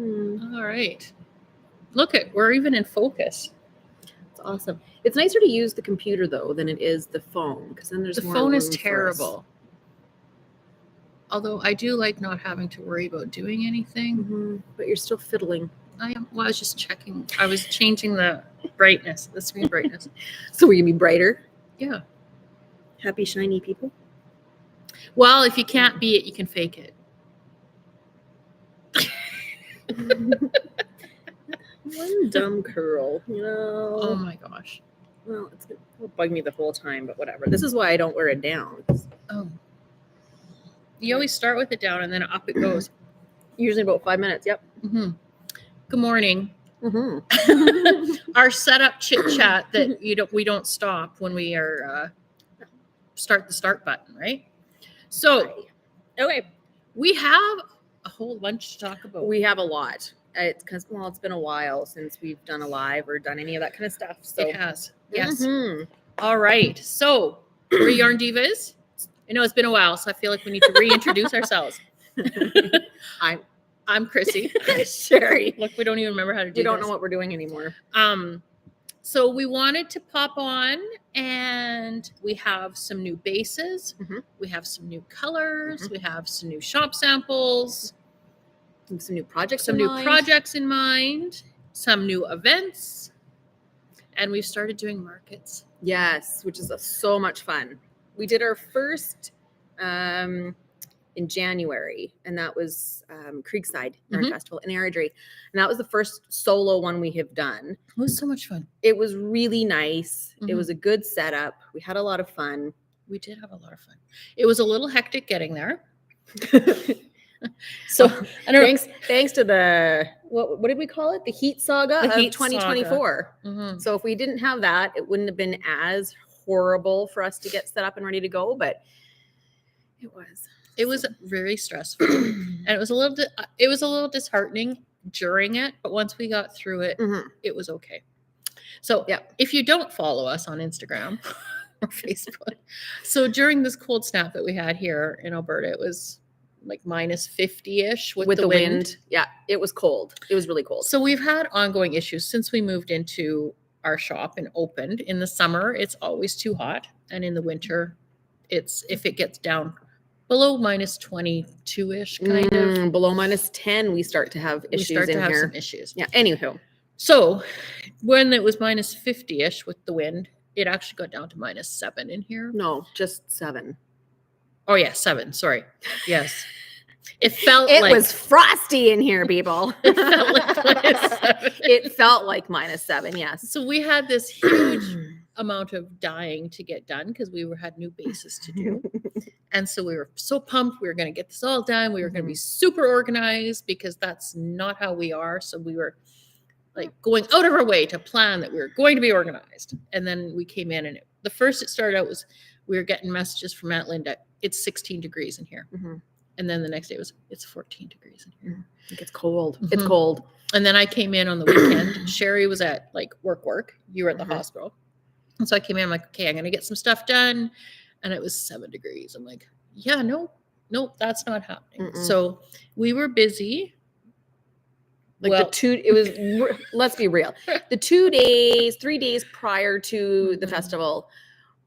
All right. Look we're even in focus. It's awesome. It's nicer to use the computer though than it is the phone, because then there's The more phone is room for us. terrible. Although I do like not having to worry about doing anything. But you're still fiddling. I was just checking. I was changing the brightness, the screen brightness. So we're gonna be brighter. Yeah. Happy shiny people. Well, if you can't be it, you can fake it. One dumb curl, you know. Oh my gosh. Well, it'll bug me the whole time, but whatever. This is why I don't wear it down. Oh. You always start with it down and then up it goes. Usually about 5 minutes. Yep. Mm-hmm. Good morning. Mm-hmm. Our setup chit chat that we don't stop when we are start the start button, right? So, okay, we have a whole bunch to talk about. We have a lot. It's because it's been a while since we've done a live or done any of that kind of stuff. So it has. Yes. Mm-hmm. All right. So we're Yarn Divas. I know it's been a while, so I feel like we need to reintroduce ourselves. I'm Chrissy. Sherry. Look, we don't even remember how to do this. We don't know what we're doing anymore. So we wanted to pop on, and we have some new bases. Mm-hmm. We have some new colors. Mm-hmm. We have some new shop samples. Some new projects. Some new projects in mind. Some new events. And we've started doing markets. Yes, which is so much fun. We did our first in January, and that was Creekside Yarn Festival in Airdrie. And that was the first solo one we have done. It was so much fun. It was really nice. Mm-hmm. It was a good setup. We had a lot of fun. We did have a lot of fun. It was a little hectic getting there. So thanks to the what did we call it? The heat saga of 2024. Mm-hmm. So if we didn't have that, it wouldn't have been as horrible for us to get set up and ready to go, but it was very stressful. And it was a little disheartening during it, but once we got through it, it was okay. So if you don't follow us on Instagram or Facebook, so during this cold snap that we had here in Alberta, it was like minus 50-ish with the wind. Yeah, it was cold. It was really cold. So we've had ongoing issues since we moved into our shop and opened. In the summer, it's always too hot. And in the winter, if it gets down below minus 22-ish kind of. Below minus 10, we start to have issues in here. We start to have some issues. Yeah, anywho. So when it was minus 50-ish with the wind, it actually got down to minus 7 in here. No, just 7. Oh, yeah, 7. Sorry. Yes. It was frosty in here, people. It felt like minus 7. It felt like minus 7, yes. So we had this huge amount of dyeing to get done because we had new bases to do. And so we were so pumped. We were going to get this all done. We were going to be super organized because that's not how we are. So we were like going out of our way to plan that we were going to be organized. And then we came in, and the first it started out was we were getting messages from Aunt Linda. It's 16 degrees in here. Mm-hmm. And then the next day it's 14 degrees in here. It gets cold. Mm-hmm. It's cold. And then I came in on the weekend. Sherry was at like work. You were at the hospital. And so I came in, I'm like, okay, I'm going to get some stuff done. And it was 7 degrees. I'm like, yeah, no, that's not happening. Mm-mm. So we were busy. Let's be real. The 3 days prior to the festival,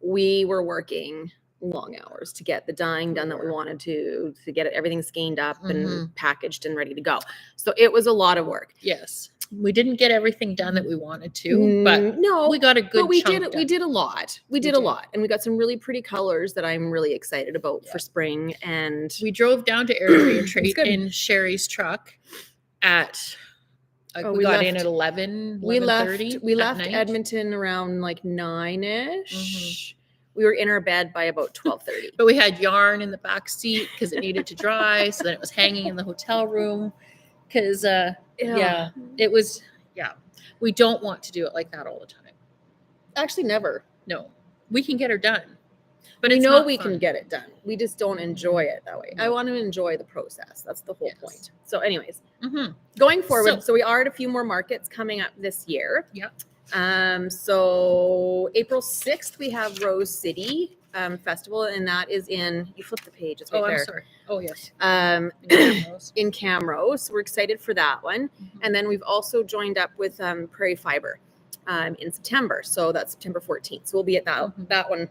we were working long hours to get the dyeing done that we wanted to get everything skeined up and packaged and ready to go. So it was a lot of work. Yes. We didn't get everything done that we wanted to, but no, we got a good chunk done. We did a lot. We did a lot. And we got some really pretty colors that I'm really excited about for spring. And we drove down to Airdrie and traded in Sherry's truck at we got in at 11:30. We left Edmonton around like 9ish. We were in our bed by about 12:30. But we had yarn in the back seat because it needed to dry. So then it was hanging in the hotel room because, it was, we don't want to do it like that all the time. Actually, never. No, we can get her done. But we can get it done. We just don't enjoy it that way. I want to enjoy the process. That's the whole point. So anyways, going forward, so we are at a few more markets coming up this year. Yeah. So April 6th, we have Rose City festival, and that is you flip the page, it's right Oh, there. I'm sorry. Oh, yes. In Camrose. So we're excited for that one. Mhm. And then we've also joined up with Prairie Fiber in September. So that's September 14th. So we'll be at that one.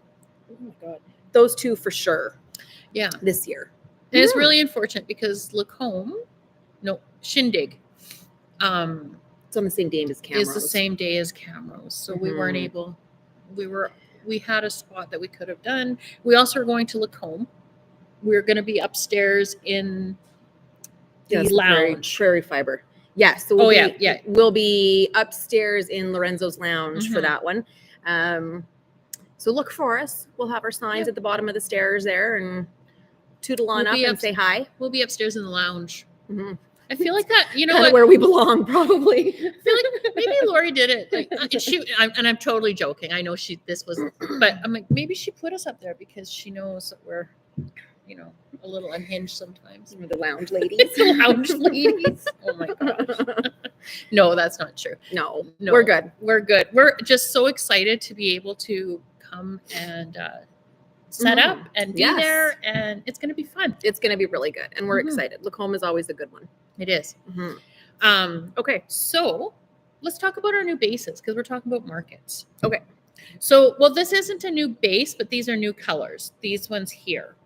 Oh my God. Those two for sure. Yeah. This year. And it's really unfortunate because Shindig, it's on the same day as Camrose. Is the same day as Camrose. So we weren't able, we had a spot that we could have done. We also were going to Lacombe. We were going to be upstairs in the lounge. Prairie Fiber. Yes. So we'll be upstairs in Lorenzo's lounge for that one. So look for us. We'll have our signs at the bottom of the stairs there and tootle on up and say hi. We'll be upstairs in the lounge. Mm-hmm. I feel like that, where we belong, probably. I feel like maybe Lori did it. I'm totally joking. I know but I'm like, maybe she put us up there because she knows that we're, a little unhinged sometimes. We're the lounge ladies. The lounge ladies. Oh my gosh. No, that's not true. No, we're good. We're good. We're just so excited to be able to come and set up and be there, and it's going to be fun. It's going to be really good, and we're excited. Lacombe is always a good one. It is. Okay, so let's talk about our new bases because we're talking about markets. Okay. So, this isn't a new base, but these are new colors. These ones here.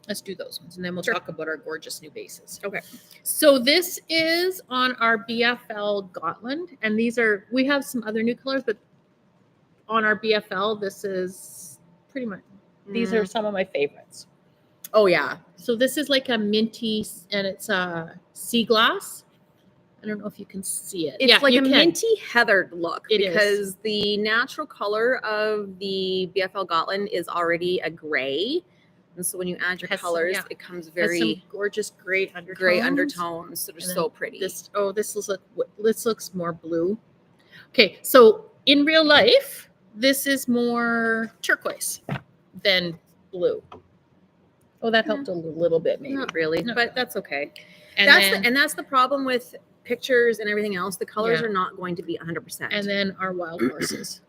Let's do those ones, and then we'll talk about our gorgeous new bases. Okay. So this is on our BFL Gotland, and we have some other new colors, but on our BFL, this is pretty much, these are some of my favorites. Oh, yeah. So this is like a minty, and it's a sea glass. I don't know if you can see it. It's like a minty heathered look because the natural color of the BFL Gotland is already a gray. And so when you add your colors, it comes very some gorgeous gray undertones. Gray undertones that are so pretty. This looks more blue. Okay, so in real life, this is more turquoise than blue. Oh, that helped a little bit, maybe. Not really, but that's okay. And that's the problem with pictures and everything else. The colors are not going to be 100%. And then our wild horses.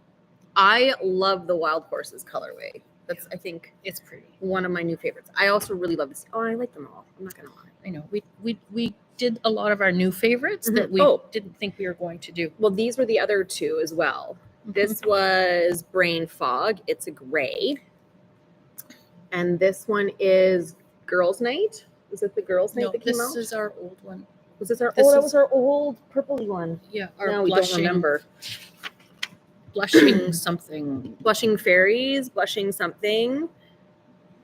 I love the wild horses colorway. That's, I think, it's pretty. One of my new favorites. I also really love this. Oh, I like them all. I'm not gonna lie. I know. We did a lot of our new favorites that we didn't think we were going to do. Well, these were the other two as well. This was Brain Fog. It's a gray. And this one is Girls' Night. Was it the Girls' Night that came out? This is our old one. Was this our old? That was our old purpley one. Yeah. Now we don't remember. Blushing something. Blushing fairies, blushing something.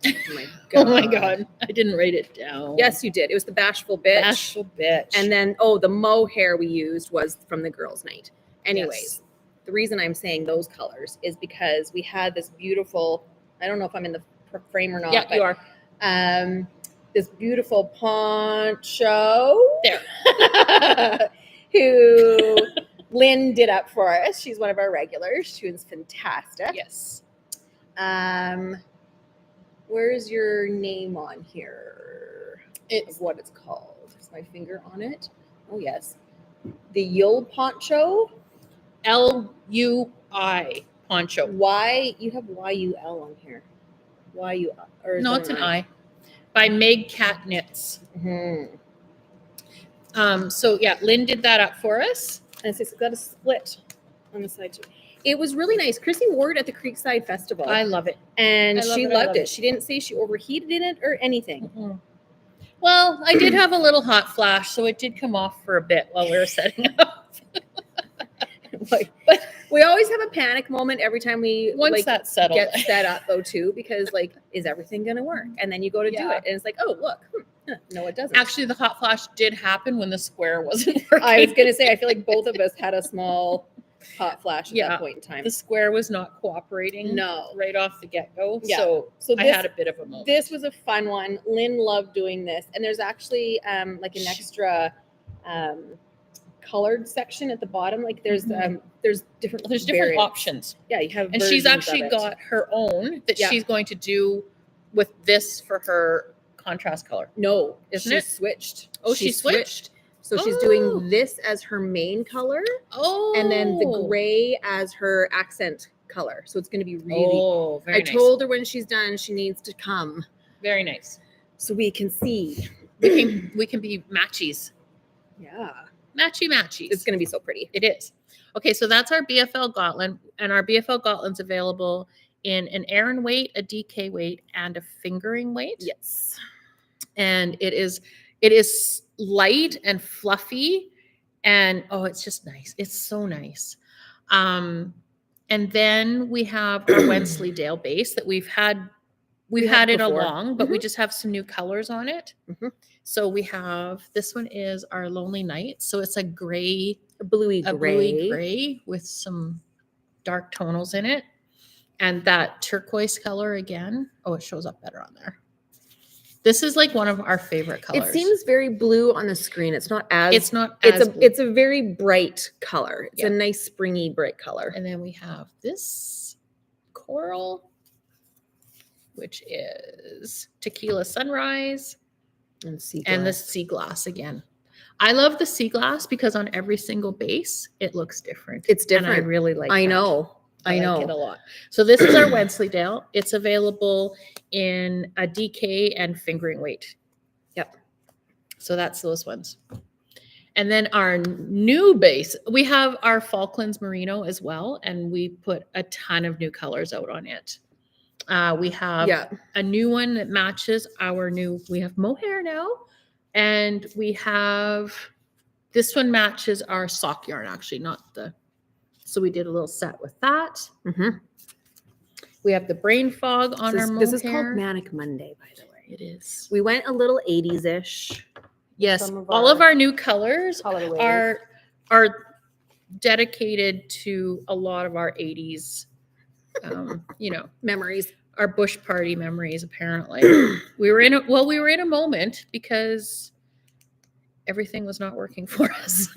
Oh my god. Oh my god. I didn't write it down. Yes, you did. It was the Bashful Bitch. Bashful Bitch. And then, the mohair we used was from the Girls' Night. Anyways, the reason I'm saying those colors is because we had this beautiful, I don't know if I'm in the frame or not. Yeah, you are. This beautiful poncho. There. Who Lynn did up for us. She's one of our regulars. She was fantastic. Yes. Where's your name on here? It's what it's called. Is my finger on it? Oh, yes. The Yule poncho. L-U-I poncho. Why? You have Y-U-L on here. Y-U, or no, it's an I. By Meg Cat Knits. Mm-hmm. So yeah, Lynn did that up for us. And it's got a split on the side too. It was really nice. Chrissy wore it at the Creekside Festival. I love it. And she loved it. She didn't say she overheated in it or anything. Mm-hmm. Well, I did have a little hot flash, so it did come off for a bit while we were setting up. But we always have a panic moment every time we that's settled. Get set up though too, because is everything gonna work? And then you go to do it, and it's like, oh look, no, it doesn't. Actually, the hot flash did happen when the square wasn't working. I was gonna say, I feel like both of us had a small hot flash at that point in time. The square was not cooperating. No, right off the get-go. Yeah. So I had a bit of a moment. This was a fun one. Lynn loved doing this, and there's actually an extra colored section at the bottom. Like there's different options. Yeah, you have. And she's actually got her own that she's going to do with this for her contrast color. No, she switched. Oh, she switched. So she's doing this as her main color. Oh. And then the gray as her accent color. So it's going to be really, Oh, very I nice. told her when she's done, she needs to come Very nice. so we can see. We can be matchies. Yeah. Matchies. It's going to be so pretty. It is. Okay, so that's our BFL Gotland, and our BFL Gotland's available in an Aran weight, a DK weight, and a fingering weight. Yes. And it is light and fluffy, and oh, it's just nice. It's so nice. And then we have our Wensleydale base that we've had it before. along, but we just have some new colors on it. Mhm. So we have, this one is our Lonely Night. So it's a gray, A bluey gray. gray with some dark tonals in it. And that turquoise color again. Oh, it shows up better on there. This is like one of our favorite colors. It seems very blue on the screen. It's not as blue. It's a very bright color. It's Yeah. a nice springy bright color. And then we have this coral, which is Tequila Sunrise. And the sea glass again. I love the sea glass because on every single base it looks different. It's different. And I really like I that. know. I like it a lot. So this is our Wensleydale. It's available in a DK and fingering weight. Yep. So that's those ones. And then our new base, we have our Falklands Merino as well, and we put a ton of new colors out on it. We have a new one that matches we have mohair now, and we have, this one matches our sock yarn actually, so we did a little set with that. Mm-hmm. We have the brain fog on our mohair. This is called Manic Monday, by the way. It is. We went a little 80s-ish. Yes, all of our new colors are dedicated to a lot of our 80s, memories. Our bush party memories, apparently. we were in a moment because everything was not working for us.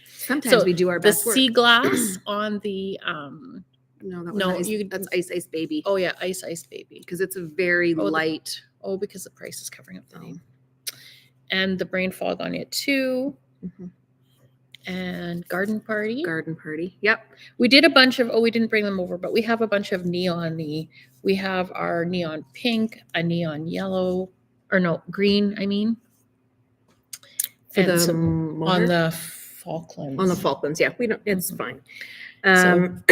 Sometimes we do our best the work. sea glass on the that's Ice Baby. Oh yeah, Ice Baby. Because it's a very light. Because the price is covering up the name. And the brain fog on it too. Mm-hmm. And Garden Party. Yep. We did a bunch of, we didn't bring them over, but we have a bunch of we have our neon pink, a neon yellow, green, I mean. And on the Falklands. On the Falklands, yeah. It's fine. And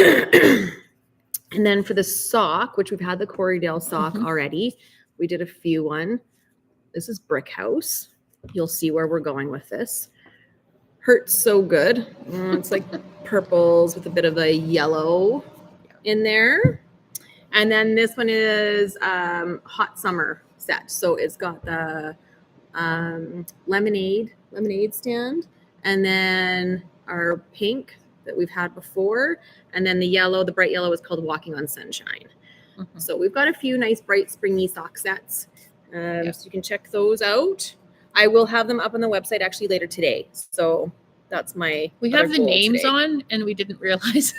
then for the sock, which we've had the Corriedale sock already, we did a few one. This is Brick House. You'll see where we're going with this. Hurts so good. It's like purples with a bit of a yellow in there. And then this one is Hot Summer set. So it's got the lemonade stand, and then our pink that we've had before, and then the bright yellow is called Walking on Sunshine. Mm-hmm. So we've got a few nice bright springy sock sets. So you can check those out. I will have them up on the website actually later today. So that's we have the names on, and we didn't realize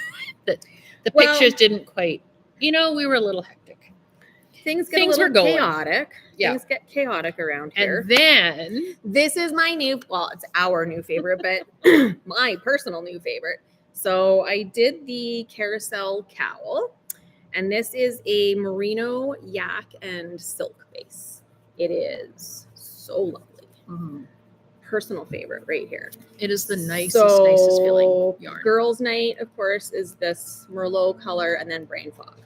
that the pictures didn't quite, we were a little hectic. Things were chaotic. Yeah. Things get chaotic around here. And then this is it's our new favorite, but my personal new favorite. So I did the carousel cowl, and this is a merino, yak, and silk base. It is so lovely. Mm-hmm. Personal favorite right here. It is the nicest feeling yarn. Girls' night, of course, is this Merlot color and then brain fog.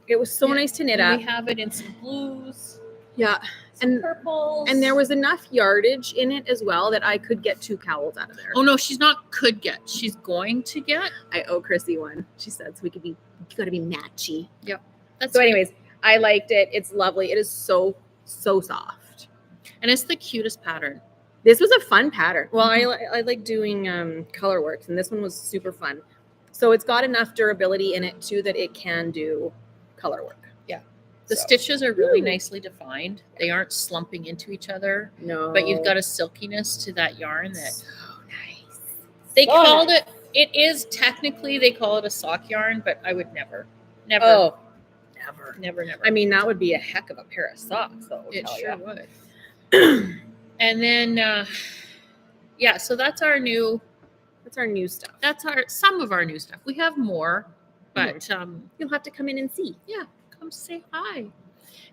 It was so nice to knit up. We have it in some blues. Yeah. And purples. And there was enough yardage in it as well that I could get 2 cowls out of there. Oh no, she's not could get. She's going to get. I owe Chrissy one. She said, so we gotta be matchy. Yep. Anyways, I liked it. It's lovely. It is so soft. And it's the cutest pattern. This was a fun pattern. Well, I like doing color works, and this one was super fun. So it's got enough durability in it too that it can do color work. Yeah. The stitches are really nicely defined. They aren't slumping into each other. No. But you've got a silkiness to that yarn that so nice. They called it is technically they call it a sock yarn, but I would never. Oh, never. I mean, that would be a heck of a pair of socks, though. It sure would. And then so that's our new That's our new stuff. That's some of our new stuff. We have more, but You'll have to come in and see. yeah, come say hi.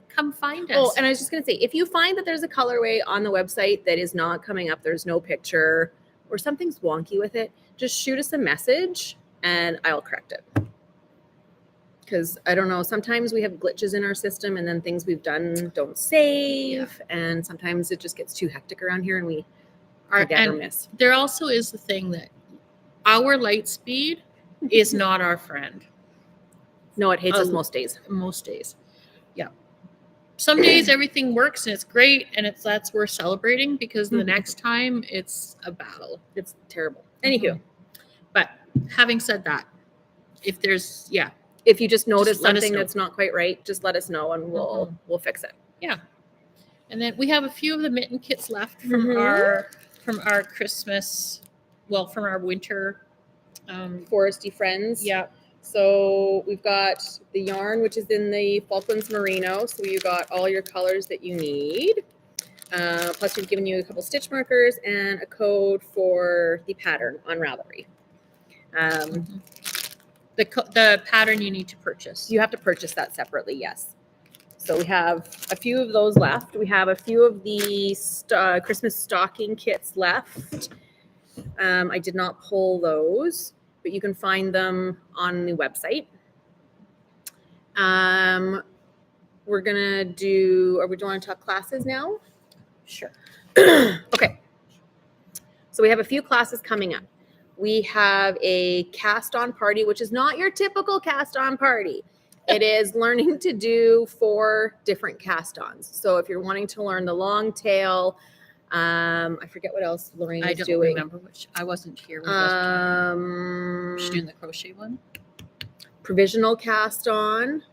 Come find us. Oh, and I was just going to say, if you find that there's a colorway on the website that is not coming up, there's no picture or something's wonky with it, just shoot us a message and I'll correct it. Because I don't know, sometimes we have glitches in our system and then things we've done don't save. Yeah. And sometimes it just gets too hectic around here and we forget or miss. There also is the thing that our light speed is not our friend. No, it hates us most days. Most days. Yeah. Some days everything works and it's great and that's worth celebrating because the next time it's a battle. It's terrible. Anywho. But having said that, if there's, if you just notice something that's not quite right, just let us know and we'll fix it. Yeah. And then we have a few of the mitten kits left from our Christmas, from our winter foresty friends. Yeah. So we've got the yarn, which is in the Falklands Merino. So you got all your colors that you need. Plus we've given you a couple stitch markers and a code for the pattern on Ravelry. The pattern you need to purchase. You have to purchase that separately, yes. So we have a few of those left. We have a few of the Christmas stocking kits left. I did not pull those, but you can find them on the website. We're gonna do, are we doing talk classes now? Sure. Okay. So we have a few classes coming up. We have a cast on party, which is not your typical cast on party. It is learning to do 4 different cast ons. So if you're wanting to learn the long tail, I forget what else Lorraine is doing. I don't remember which. I wasn't here. She's doing the crochet one. Provisional cast on.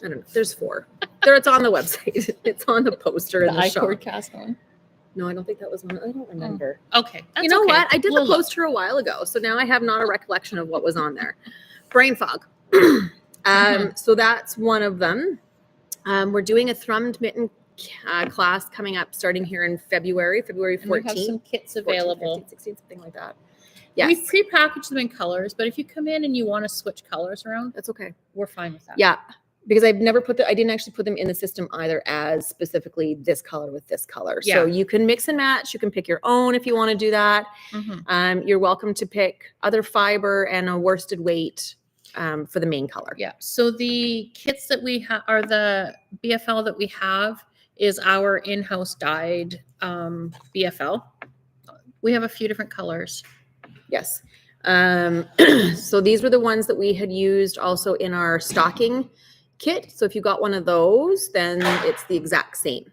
I don't know. There's 4. It's on the website. It's on the poster in the shop. I-cord cast on. No, I don't think that was one. I don't remember. Okay. You know what? I did the poster a while ago, so now I have not a recollection of what was on there. Brain fog. So that's one of them. We're doing a thrummed mitten class coming up starting here in February 14th. And we have some kits available. 14, 15, 16, something like that. Yes. We've pre-packaged them in colors, but if you come in and you want to switch colors around, that's okay. We're fine with that. Yeah. Because I didn't actually put them in the system either as specifically this color with this color. Yeah. So you can mix and match. You can pick your own if you want to do that. You're welcome to pick other fiber and a worsted weight for the main color. Yeah. So the kits that we have are the BFL that we have is our in-house dyed BFL. We have a few different colors. Yes. So these were the ones that we had used also in our stocking kit. So if you got one of those, then it's the exact same.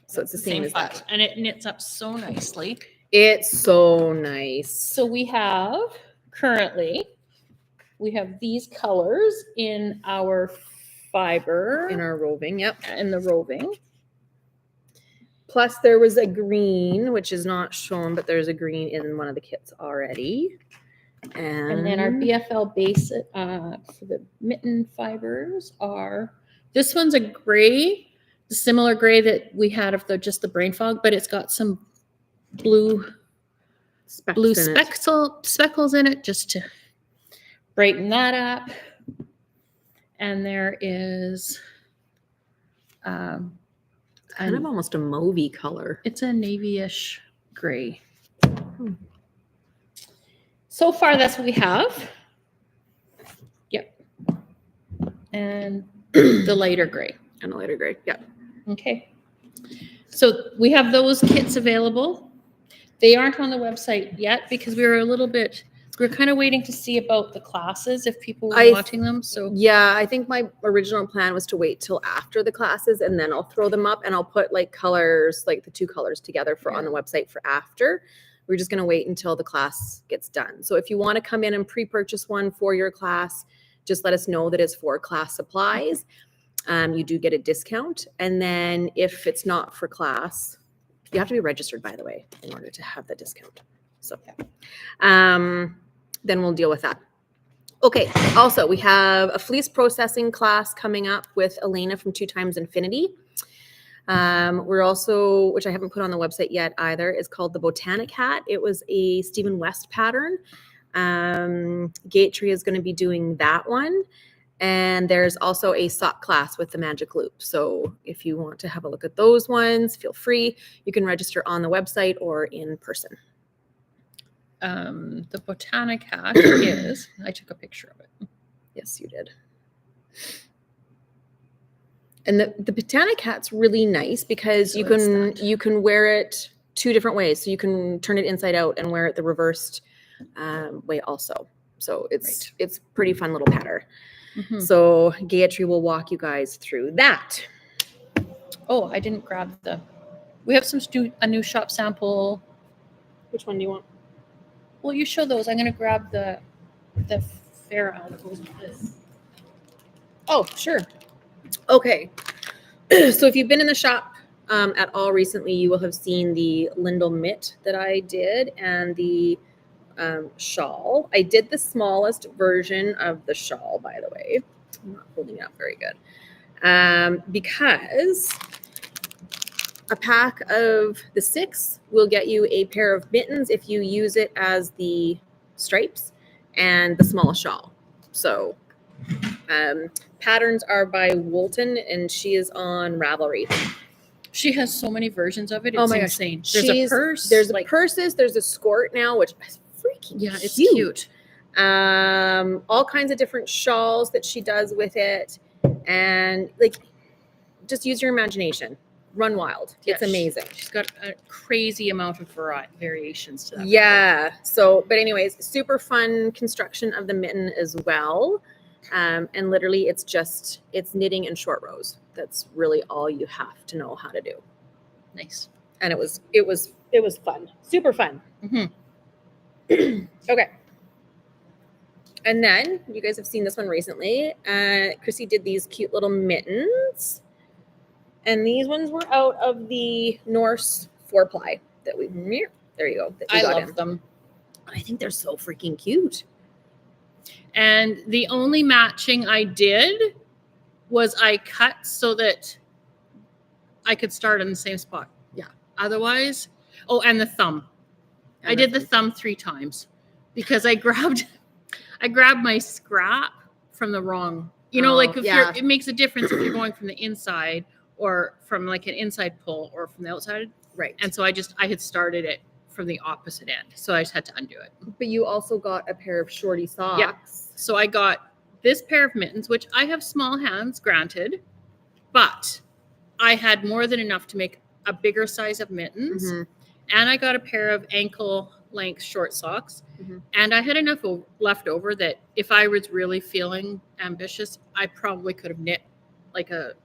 So it's the same as that. And it knits up so nicely. It's so nice. So we have these colors in our fiber. In our roving, yep. In the roving. Plus there was a green, which is not shown, but there's a green in one of the kits already. And then our BFL base for the mitten fibers are, this one's a gray, the similar gray that we had of just the brain fog, but it's got some blue speckles in it just to brighten that up. And there is kind of almost a mauvey color. It's a navy-ish gray. So far, that's what we have. Yep. And the lighter gray. And a lighter gray, yep. Okay. So we have those kits available. They aren't on the website yet because we're kind of waiting to see about the classes if people were wanting them. So yeah, I think my original plan was to wait till after the classes and then I'll throw them up and I'll put like colors, like the 2 colors together on the website for after. We're just going to wait until the class gets done. So if you want to come in and pre-purchase one for your class, just let us know that it's for class supplies. You do get a discount. And then if it's not for class, you have to be registered, by the way, in order to have the discount. So then we'll deal with that. Okay. Also, we have a fleece processing class coming up with Elena from 2 Times Infinity. We're also, which I haven't put on the website yet either, is called the Botanic Hat. It was a Stephen West pattern. Gatry is going to be doing that one. And there's also a sock class with the magic loop. So if you want to have a look at those ones, feel free. You can register on the website or in person. The Botanic Hat is, I took a picture of it. Yes, you did. And the Botanic Hat's really nice because So you can wear it two different ways. So you can turn it inside out and wear it the reversed way also. So it's pretty fun little pattern. Mm-hmm. So Gayatri will walk you guys through that. Oh, I didn't grab we have a new shop sample. Which one do you want? Well, you show those. I'm going to grab the fair owl that goes with this. Oh, sure. Okay. So if you've been in the shop at all recently, you will have seen the Lindell mitt that I did and the shawl. I did the smallest version of the shawl, by the way. I'm not holding it up very good. Because a pack of the 6 will get you a pair of mittens if you use it as the stripes and the small shawl. So patterns are by Woolton, and she is on Ravelry. She has so many versions of it. It's Oh my insane. gosh. There's a purse. There's purses. There's a skirt now, which is freaking cute. It's cute. All kinds of different shawls that she does with it, and like, just use your imagination. Run wild. It's amazing. She's got a crazy amount of variations to that. Yeah. So, but anyways, super fun construction of the mitten as well. And literally it's knitting and short rows. That's really all you have to know how to do. Nice. And it was fun. Super fun. Mm-hmm. Okay. And then you guys have seen this one recently. Chrissy did these cute little mittens. And these ones were out of the Norse 4-ply that there you go. I love them. I think they're so freaking cute. And the only matching I did was I cut so that I could start in the same spot. Yeah. Otherwise, and the thumb. I did the thumb 3 times because I grabbed my scrap from the wrong. Like it makes a difference if you're going from the inside or from like an inside pull or from the outside. Right. And so I had started it from the opposite end. So I just had to undo it. But you also got a pair of shorty socks. Yeah. So I got this pair of mittens, which I have small hands, granted, but I had more than enough to make a bigger size of mittens. Mm-hmm. And I got a pair of ankle length short socks. Mm-hmm. And I had enough left over that if I was really feeling ambitious, I probably could have knit like a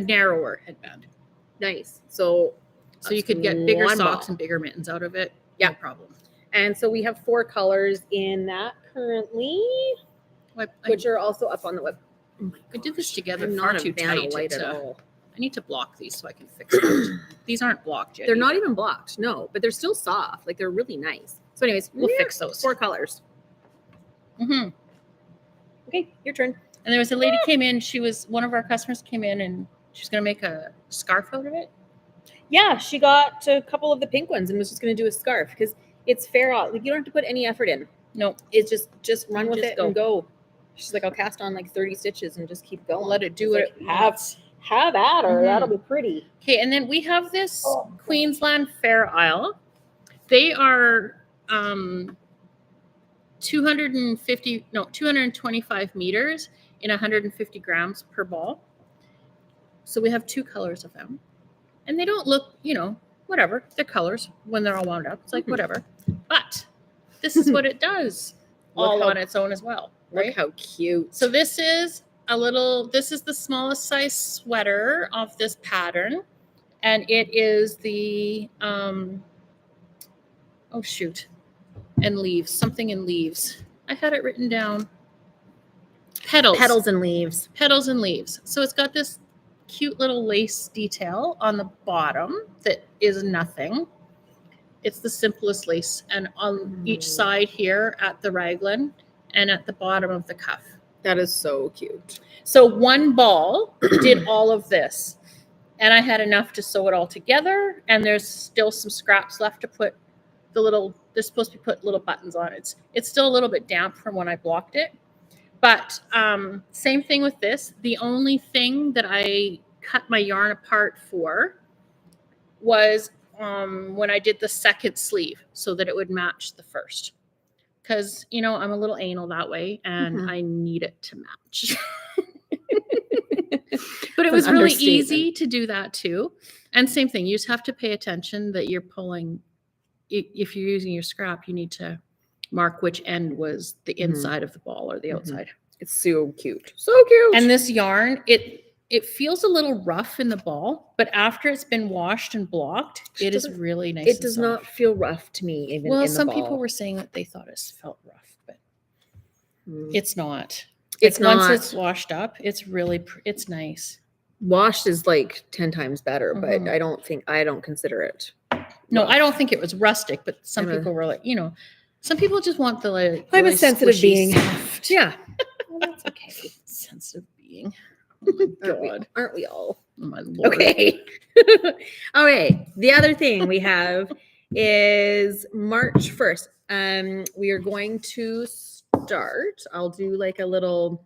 narrower headband. Nice. So you could get bigger socks and bigger mittens out of it. Yeah. No problem. And so we have 4 colors in that currently, which are also up on the web. Oh I did this together I'm far not too a fan of tight. light at all. I need to block these so I can fix it. These aren't blocked yet. They're not even blocked, no, but they're still soft. Like, they're really nice. So anyways, we'll fix those. 4 colors. Mm-hmm. Okay, your turn. And there was a lady came in. One of our customers came in and she's going to make a scarf out of it. Yeah, she got a couple of the pink ones and was just going to do a scarf because it's fair. Like, you don't have to put any effort in. No, it's just run with it and go. She's like, I'll cast on like 30 stitches and just keep going. Let it do it. Have at her. Mm-hmm. That'll be pretty. Okay, and then we have this Queensland Fair Isle. They are 225 meters in 150 grams per ball. So we have 2 colors of them. And they don't look, whatever. They're colors when they're all wound up. It's like, whatever. But this is what it does all on its own as well. Right? Look how cute. So this is the smallest size sweater of this pattern. And it is the, and leaves, something in leaves. I had it written down. Petals. Petals and leaves. Petals and leaves. So it's got this cute little lace detail on the bottom that is nothing. It's the simplest lace. And on each side here at the raglan and at the bottom of the cuff. That is so cute. So one ball did all of this. and I had enough to sew it all together. And there's still some scraps left to put they're supposed to be put little buttons on it. It's still a little bit damp from when I blocked it. But same thing with this. The only thing that I cut my yarn apart for was when I did the second sleeve so that it would match the first. Because, I'm a little anal that way and I need it to match. But it was really easy to do that too. And same thing, you just have to pay attention that you're pulling. If you're using your scrap, you need to mark which end was the inside of the ball or the outside. It's so cute. So cute. And this yarn, it feels a little rough in the ball, but after it's been washed and blocked, it is really nice. It does not feel rough to me, even in the some ball. people were saying that they thought it felt rough, but it's not. It's not. Once it's washed up, it's nice. Washed is like 10 times better, but I don't consider it. No, I don't think it was rustic, but some people were like, some people just want the like. I'm a sensitive being. Soft. Yeah. Well, that's okay. Sensitive being. Oh my God. Aren't we all? Oh my Lord. Okay. All right. The other thing we have is March 1st. We are going to start. I'll do like a little,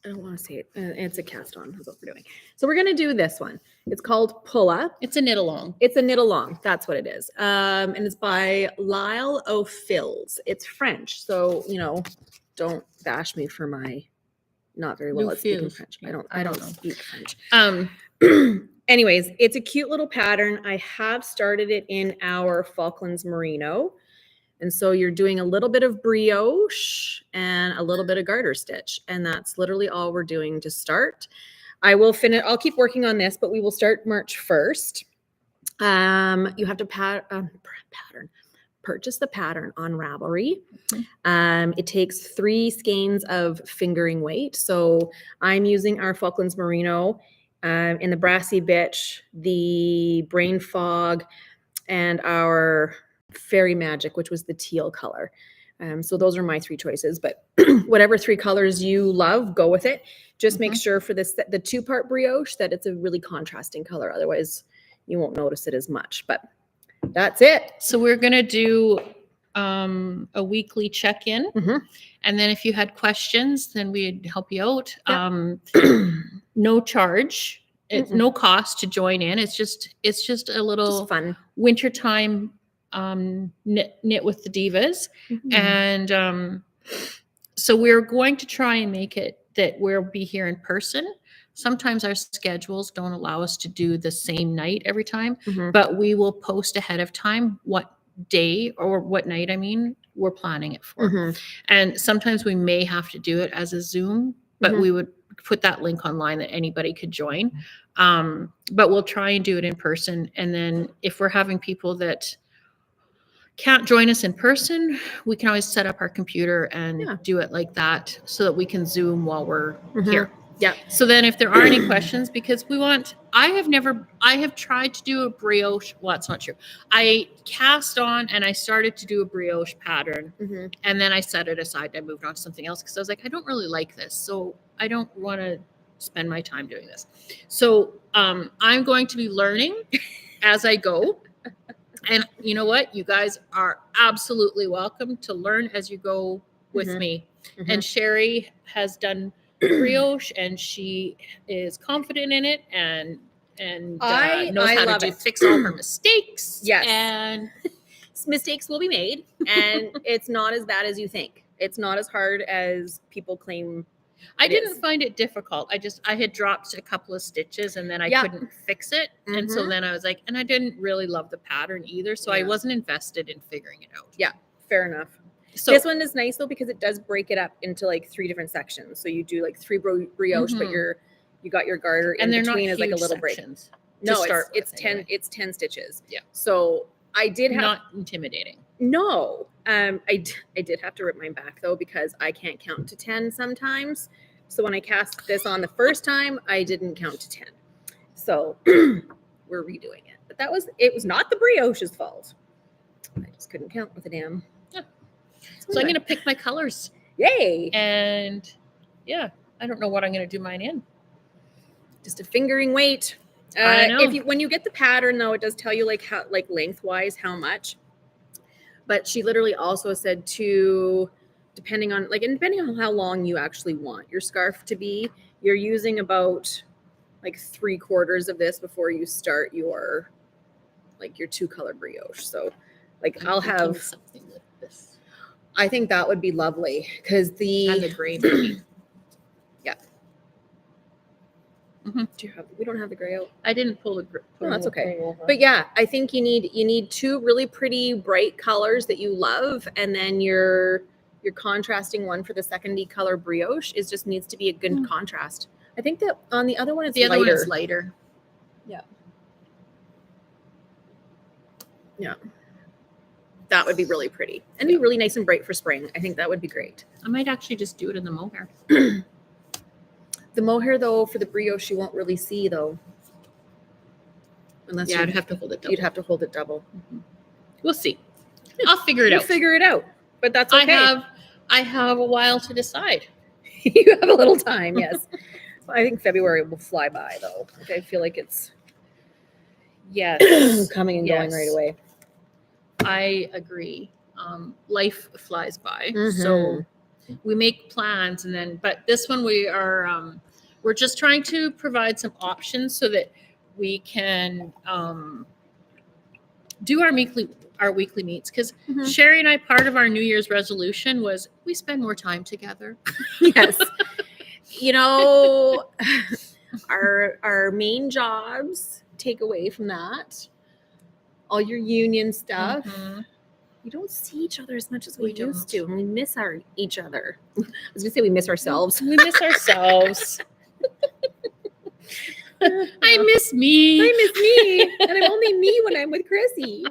I don't want to say it. It's a cast on. That's what we're doing. So we're going to do this one. It's called Pull Up. It's a knit along. It's a knit along. That's what it is. And it's by Lyle O'Fills. It's French. So, don't bash me for my not very well at speaking French. I don't speak French. Anyways, it's a cute little pattern. I have started it in our Falklands Merino. And so you're doing a little bit of brioche and a little bit of garter stitch. And that's literally all we're doing to start. I will finish. I'll keep working on this, but we will start March 1st. You have to purchase the pattern on Ravelry. It takes 3 skeins of fingering weight. So I'm using our Falklands Merino in the Brassy Bitch, the Brain Fog, and our Fairy Magic, which was the teal color. So those are my 3 choices, but whatever 3 colors you love, go with it. Just make sure for the 2-part brioche that it's a really contrasting color. Otherwise you won't notice it as much, but that's it. So we're going to do a weekly check-in. And then if you had questions, then we'd help you out. No charge. It's no cost to join in. It's just a little fun wintertime knit with the divas. And so we're going to try and make it that we'll be here in person. Sometimes our schedules don't allow us to do the same night every time, but we will post ahead of time what day or what night, we're planning it for. And sometimes we may have to do it as a Zoom, but we would put that link online that anybody could join. But we'll try and do it in person. And then if we're having people that can't join us in person, we can always set up our computer and do it like that so that we can Zoom while we're here. Yeah. So then if there are any questions, because I have tried to do a brioche. Well, that's not true. I cast on and I started to do a brioche pattern and then I set it aside. I moved on to something else because I was like, I don't really like this. So I don't want to spend my time doing this. So I'm going to be learning as I go. And you know what? You guys are absolutely welcome to learn as you go with me. And Sherry has done brioche and she is confident in it and knows how to fix all her mistakes. Yes. And mistakes will be made and it's not as bad as you think. It's not as hard as people claim. I didn't find it difficult. I had dropped a couple of stitches and then I couldn't fix it. And so then I was like, and I didn't really love the pattern either. So I wasn't invested in figuring it out. Yeah, fair enough. So this one is nice though, because it does break it up into like 3 different sections. So you do like 3 brioche, but you got your garter in between as like a little break. No, it's 10 stitches. Yeah. So I did have not intimidating. No. I did have to rip mine back though, because I can't count to 10 sometimes. So when I cast this on the first time, I didn't count to 10. So we're redoing it. But it was not the brioche's fault. I just couldn't count with a damn. Yeah. So I'm going to pick my colors. Yay. And yeah, I don't know what I'm going to do mine in. Just a fingering weight. I know. If you when you get the pattern though, it does tell you like how like lengthwise how much. But she literally also said to depending on how long you actually want your scarf to be, you're using about like 3/4 of this before you start your like your 2-color brioche. So like I'm I'll thinking have something like this. I think that would be lovely because And the gray maybe. yeah. Mhm. We don't have the gray out. I didn't pull the gray. No, that's okay. over. But yeah, I think you need 2 really pretty bright colors that you love, and then your contrasting one for the second color brioche is just needs to be a good Hmm. contrast. I think that on the other one it's the other lighter. one is lighter. Yeah. Yeah. That would be really pretty and be really nice and bright for spring. I think that would be great. I might actually just do it in the mohair. The mohair though for the brioche you won't really see though. Unless Yeah, I'd have to hold it double. You'd have to hold it double. We'll see. I'll figure it We'll out. figure it out. But that's okay. I have a while to decide. You have a little time, yes. I think February will fly by though. Like, I feel like it's Yes. coming and going right away. I agree. Life flies by. Mhm. So we make plans but this one we're just trying to provide some options so that we can do our weekly meets because Mhm. Sherry and I, part of our New Year's resolution was we spend more time together. Yes. You know, our main jobs take away from that. All your union stuff. Mhm. We don't see each other as much as we We used don't. to, and we miss each other. I was gonna say we miss ourselves. We miss ourselves. I miss me. I miss me, and I'm only me when I'm with Chrissy.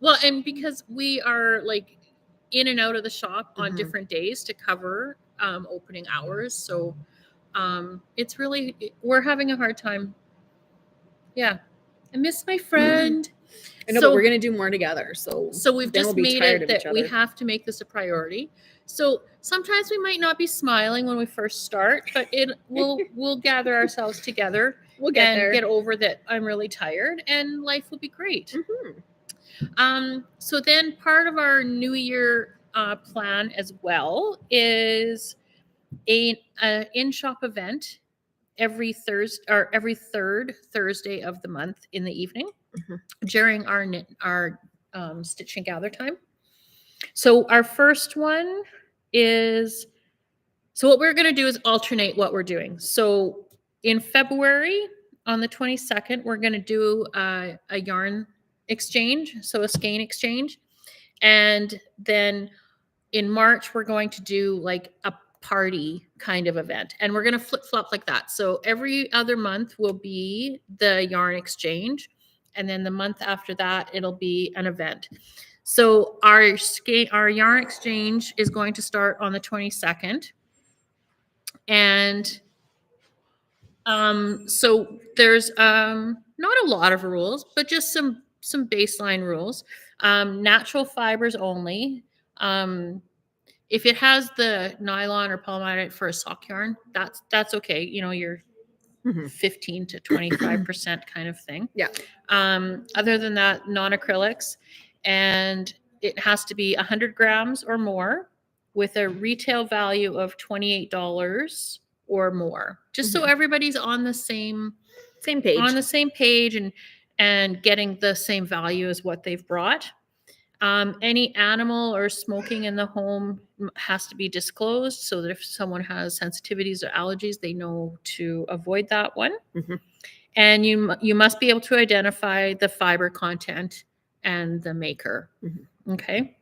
Well, and because we are like in and out of the shop on Mhm. different days to cover opening hours, so it's really we're having a hard time. Yeah, I miss my friend. I know, but we're gonna do more together. So we've then just we'll be made tired it of each that we other. have to make this a priority. So sometimes we might not be smiling when we first start, but we'll gather ourselves together. We'll get and there. get over that I'm really tired, and life will be great. Mhm. So then part of our New Year plan as well is a in-shop event every Thursday or every third Thursday of the month in the evening Mhm. during our stitch and gather time. So our first one is what we're going to do is alternate what we're doing. So in February on the 22nd, we're going to do a yarn exchange, so a skein exchange. And then in March, we're going to do like a party kind of event. And we're going to flip flop like that. So every other month will be the yarn exchange. And then the month after that, it'll be an event. So our yarn exchange is going to start on the 22nd. And so there's not a lot of rules, but just some baseline rules. Natural fibers only. If it has the nylon or polyamide for a sock yarn, that's okay. You know, you're 15 to 25% kind of thing. Yeah. Other than that, non-acrylics, and it has to be 100 grams or more with a retail value of $28 or more, just so everybody's on the same page and getting the same value as what they've brought. Any animal or smoking in the home has to be disclosed so that if someone has sensitivities or allergies, they know to avoid that one. Mhm. And you must be able to identify the fiber content and the maker. Mhm. Okay.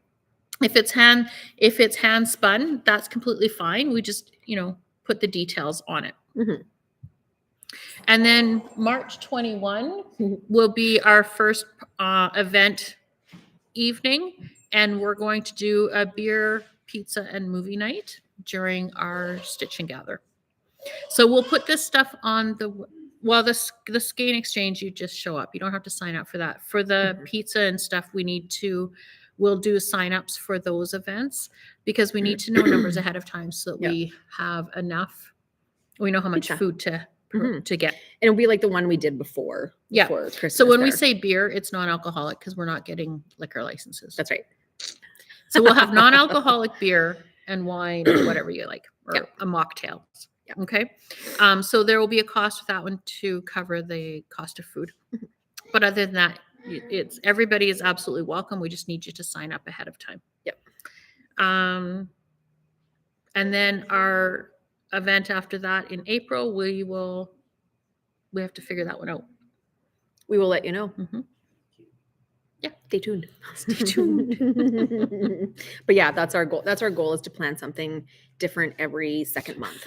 If it's hand spun, that's completely fine. We just, put the details on it. Mhm. And then March 21 will be our first event evening, and we're going to do a beer, pizza, and movie night during our stitch and gather. So we'll put this stuff on the skein exchange. You just show up. You don't have to sign up for that. For the pizza and stuff, we'll do sign-ups for those events because we need to know numbers ahead of time so that we have enough. We know how much food to to get. And it'll be like the one we did before. Yeah. Before Christmas So when we there. say beer, it's non-alcoholic because we're not getting liquor licenses. That's right. So we'll have non-alcoholic beer and wine or whatever you like, or Yep. a mocktail. Yep. Okay. So there will be a cost with that one to cover the cost of food. But other than that, it's everybody is absolutely welcome. We just need you to sign up ahead of time. Yep. And then our event after that in April, we have to figure that one out. We will let you know. Mm-hmm. Yeah. Stay tuned. Stay tuned. But yeah, that's our goal. That's our goal, is to plan something different every second month.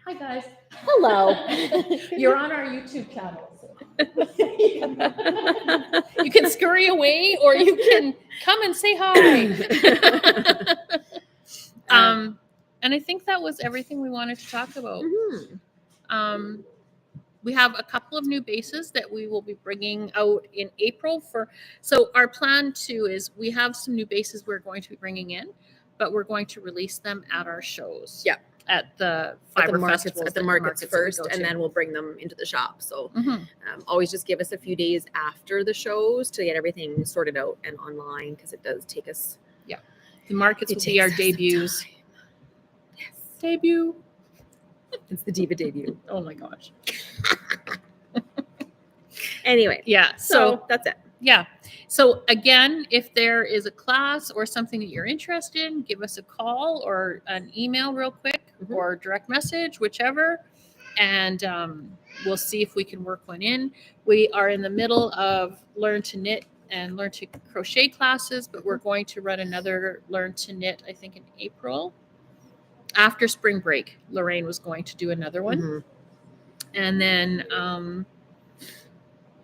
Hi guys. Hello. You're on our YouTube channel. So. You can scurry away or you can come and say hi. And I think that was everything we wanted to talk about. Mm-hmm. We have a couple of new bases that we will be bringing out in April so our plan too is we have some new bases we're going to be bringing in, but we're going to release them at our shows. Yeah. At the fiber festivals, at the markets first, and then then we'll bring them into the shop. So mm-hmm. Always just give us a few days after the shows to get everything sorted out and online, because it does take us. Yeah, the markets will be our debuts. Yes, debut. It's the Diva debut. Oh my gosh. Anyway, yeah. So that's it. Yeah. So again, if there is a class or something that you're interested in, give us a call or an email real quick, Mm-hmm. or direct message, whichever, and we'll see if we can work one in. We are in the middle of learn to knit and learn to crochet classes, but we're going to run another learn to knit, I think, in April. After spring break, Lorraine was going to do another one. Mm-hmm. And then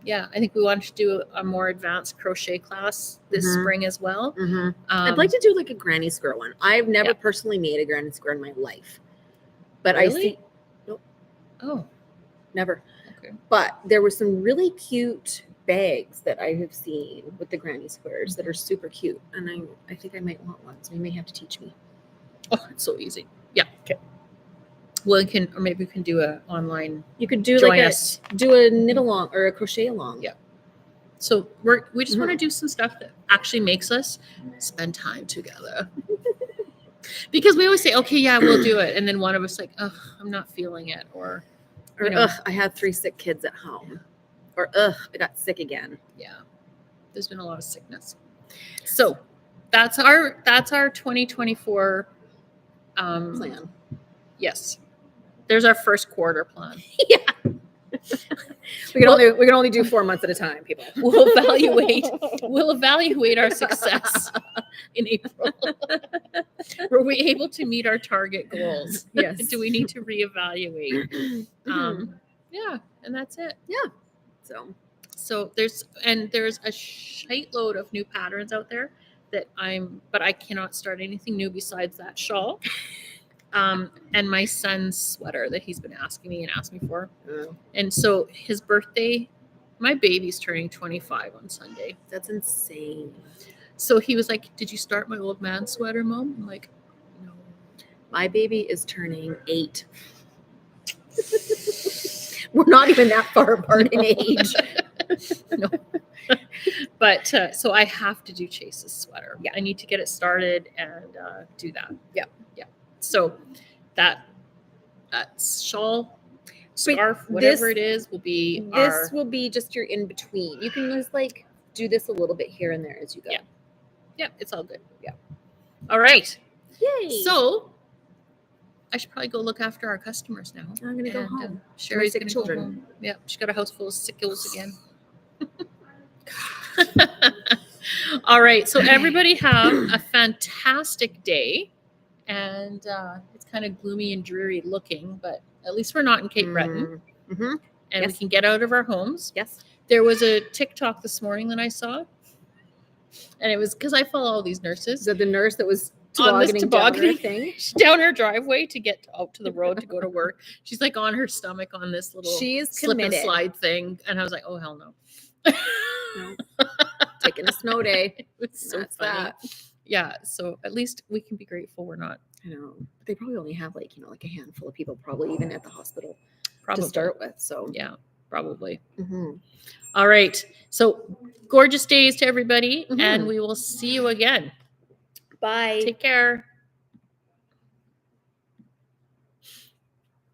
yeah, I think we wanted to do a more advanced crochet class this Mm-hmm. spring as well. Mm-hmm. I'd like to do like a granny square one. I've never personally made a granny square in my life, but Really? I see. Nope. Oh, never. okay. But there were some really cute bags that I have seen with the granny squares that are super cute, and I think I might want one. So you may have to teach me. Oh, it's so easy. Yeah. Okay. Well, maybe we can do a online. You could do Join like us. do a knit along or a crochet along. Yeah. So we just Mm-hmm. want to do some stuff that actually makes us spend time together. Because we always say, okay, yeah, we'll do it, and then one of us like, ugh, I'm not feeling it, or Ugh, I had 3 sick kids at home, or ugh, I got sick again. Yeah, there's been a lot of sickness. So that's our 2024 Plan. Yes, there's our first quarter plan. Yeah. We can only do 4 months at a time, people. We'll evaluate our success in April. Were we able to meet our target goals? Yes. Do we need to reevaluate? Yeah, and that's it. Yeah. So there's a shite load of new patterns out there but I cannot start anything new besides that shawl. And my son's sweater that he's been asking me and asked me for. And so his birthday, my baby's turning 25 on Sunday. That's insane. So he was like, "Did you start my old man sweater, Mom?" I'm like, "No." My baby is turning 8. We're not even that far apart in age. No. But so I have to do Chase's sweater. Yeah. I need to get it started and do that. Yeah. Yeah. So that shawl, scarf, whatever it is, will be will be just your in between. You can just like do this a little bit here and there as you go. Yeah. Yeah, it's all good. Yeah. All right. Yay. So I should probably go look after our customers now. I'm gonna go home. Sherry's sick gonna children. go home. Yeah, she's got a house full of sickles again. All right. So everybody have a fantastic day. And it's kind of gloomy and dreary looking, but at least we're not in Cape Breton. Mm-hmm. And we can get out of our homes. Yes. There was a TikTok this morning that I saw. And it was because I follow all these nurses. So the nurse that was on this tobogganing thing down her driveway to get out to the road to go to work. She's like on her stomach on this little slip and slide thing. And I was like, oh, hell no. No. Taking a snow day. It's so funny. Yeah, so at least we can be grateful we're not. I know. They probably only have like a handful of people probably even at the hospital. probably. to start with. So Yeah, probably. Mhm. All right. So gorgeous days to everybody, and Mhm. we will see you again. Bye. Take care.